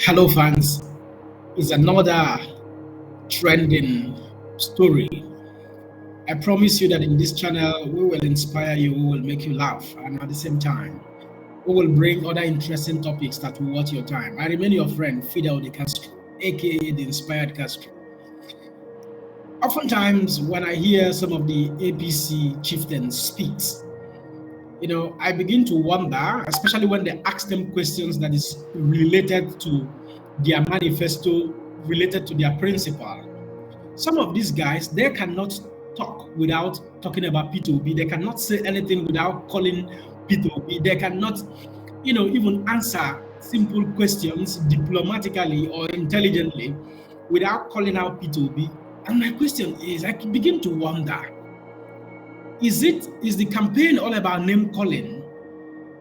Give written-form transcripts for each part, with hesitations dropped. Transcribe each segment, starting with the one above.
Hello, fans. It's another trending story. I promise you that in this channel, we will inspire you, we will make you laugh, and at the same time, we will bring other interesting topics that will worth your time. I remain your friend, Fidel de Castro, aka the Inspired Castro. Oftentimes, when I hear some of the APC chieftains speak, I begin to wonder, especially when they ask them questions that is related to their manifesto, related to their principle. Some of these guys, they cannot talk without talking about Peter Obi. They cannot say anything without calling Peter Obi. They cannot, even answer simple questions diplomatically or intelligently without calling out Peter Obi. And my question is, I begin to wonder, is the campaign all about name calling?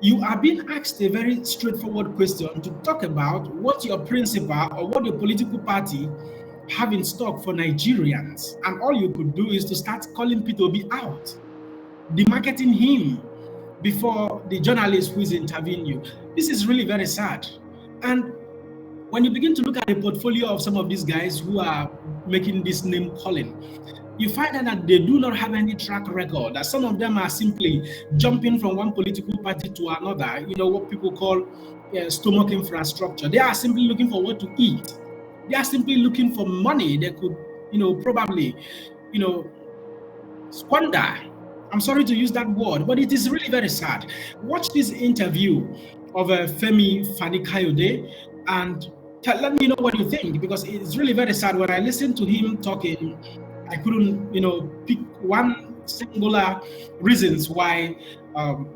You are being asked a very straightforward question to talk about what your principal or what your political party have in stock for Nigerians, and all you could do is to start calling Peter Obi out, demarketing him before the journalist who is interviewing you. This is really very sad. And when you begin to look at the portfolio of some of these guys who are making this name calling, you find out that they do not have any track record, that some of them are simply jumping from one political party to another, what people call stomach infrastructure. They are simply looking for what to eat. They are simply looking for money they could, probably, squander. I'm sorry to use that word, but it is really very sad. Watch this interview of Femi Fani-Kayode and let me know what you think, because it's really very sad. When I listened to him talking, I couldn't, pick one singular reasons why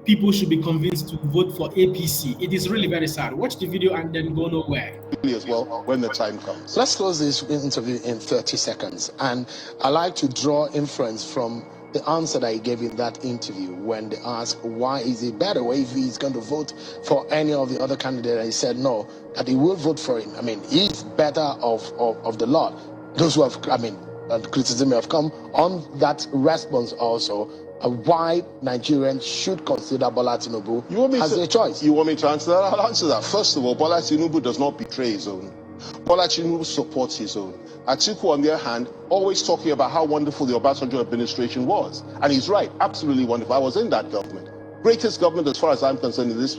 people should be convinced to vote for APC. It is really very sad. Watch the video and then go nowhere. As well, when the time comes. So let's close this interview in 30 seconds. And I like to draw inference from the answer that he gave in that interview when they asked why is it better if he's going to vote for any of the other candidates. And he said no, that he will vote for him. I mean, he's better of the lot. Those who have, and criticism have come on that response also, why Nigerians should consider Bola Tinubu as a choice. You want me to answer that? I'll answer that. First of all, Bola Tinubu does not betray his own. Bola Tinubu supports his own. Atiku, on the other hand, always talking about how wonderful the Obasanjo administration was. And he's right, absolutely wonderful. I was in that government. Greatest government as far as I'm concerned in this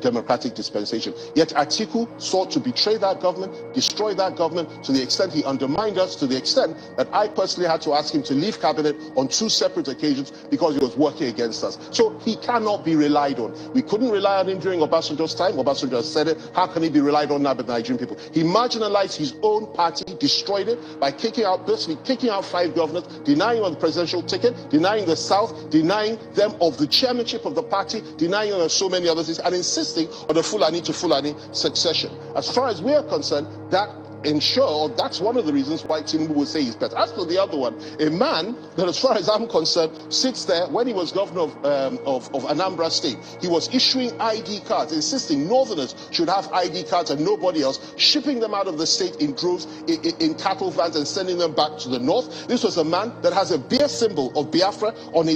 democratic dispensation. Yet Atiku sought to betray that government, destroy that government to the extent he undermined us, to the extent that I personally had to ask him to leave cabinet on 2 separate occasions because he was working against us. So he cannot be relied on. We couldn't rely on him during Obasanjo's time. Obasanjo said it. How can he be relied on now by the Nigerian people? He marginalized his own party, destroyed it by kicking out 5 governors, denying on the presidential ticket, denying the South, denying them of the chairmanship of the party, denying on so many other things, and insisting on the Fulani to Fulani succession. As far as we are concerned, that's one of the reasons why Tinubu would say he's better. As for the other one, a man that, as far as I'm concerned, sits there when he was governor of Anambra State, he was issuing ID cards, insisting Northerners should have ID cards and nobody else, shipping them out of the state in droves in cattle vans and sending them back to the north. This was a man that has a beer symbol of Biafra on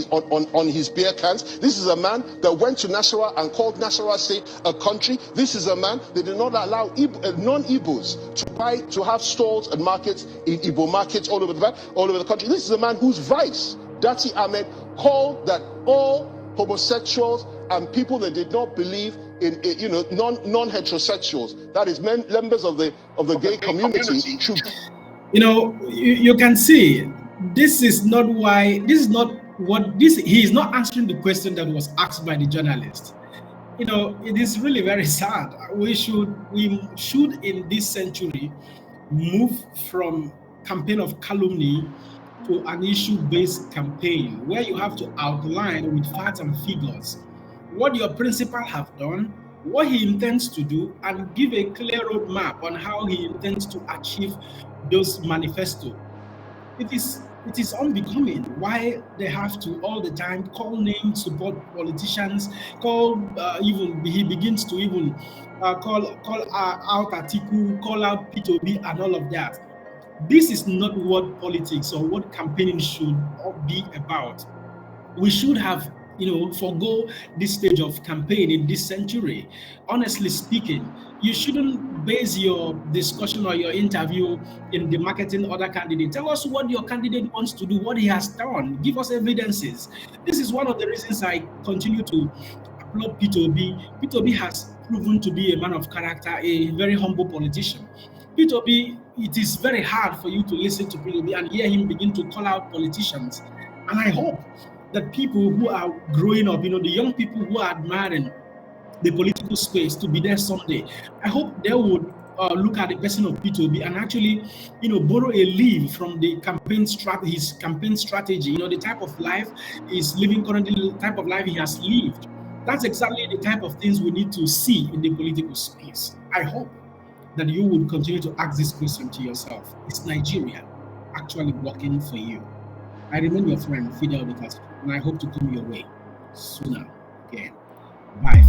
his beer cans. This is a man that went to Nasarawa and called Nasarawa State a country. This is a man that did not allow non-Igbos to have stalls and markets in Igbo markets all over the country. This is a man whose vice, Dati Ahmed, called that all homosexuals and people that did not believe in non-heterosexuals, that is members of the gay community, should. You can see he is not answering the question that was asked by the journalist. It is really very sad. We should in this century move from campaign of calumny to an issue-based campaign where you have to outline with facts and figures what your principal have done, what he intends to do, and give a clear roadmap on how he intends to achieve those manifesto. It is unbecoming why they have to all the time call names, support politicians, he begins to even call out Atiku, call out Peter Obi and all of that. This is not what politics or what campaigning should be about. We should have forgo this stage of campaign in this century. Honestly speaking, you shouldn't base your discussion or your interview in the marketing other candidate. Tell us what your candidate wants to do, what he has done. Give us evidences. This is one of the reasons I continue to applaud Peter Obi. Peter Obi has proven to be a man of character, a very humble politician. Peter Obi, it is very hard for you to listen to Peter Obi and hear him begin to call out politicians. And I hope that people who are growing up, the young people who are admiring the political space to be there someday, I hope they would look at the person of Peter Obi and actually, borrow a leaf from the his campaign strategy, the type of life he's living currently, the type of life he has lived. That's exactly the type of things we need to see in the political space. I hope that you would continue to ask this question to yourself. Is Nigeria actually working for you? I remain your friend, Fidel Castro, and I hope to come your way sooner again. Bye.